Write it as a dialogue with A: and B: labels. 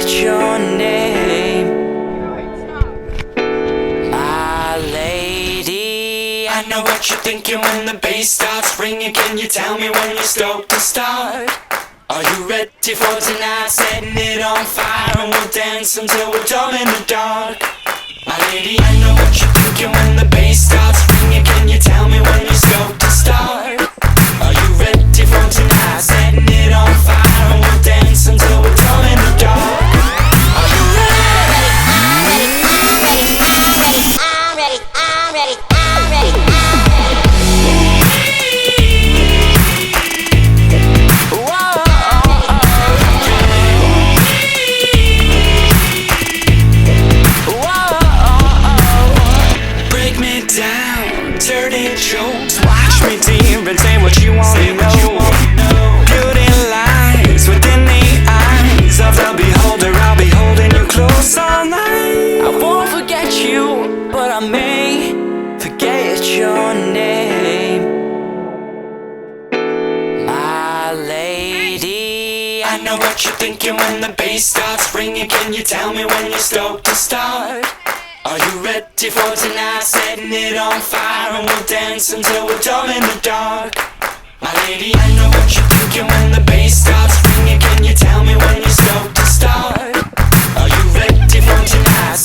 A: forget your name, my lady.
B: I know what you're thinking when the bass starts ringing. Can you tell me when you're stoked to start? Are you ready for tonight? Setting it on fire and we'll dance until we're dumb in the dark. My lady, I know what you're thinking when the bass starts ringing. Can you tell me when you're stoked to start? Are you ready for tonight? Setting it on fire and we'll dance until we're dumb in the dark. Are you ready? Dirty jokes, watch me deep and say what you wanna know. Beauty lies within the eyes of the beholder. I'll be holding you close all night.
A: I won't forget you, but I may forget your name, my lady.
B: I know what you're thinking when the bass starts ringing. Can you tell me when you're stoked to start? Are you ready for tonight? Setting it on fire and we'll dance until we're dumb in the dark. My lady, I know what you're thinking when the bass starts ringing. Can you tell me when you're stoked to start? Are you ready for tonight?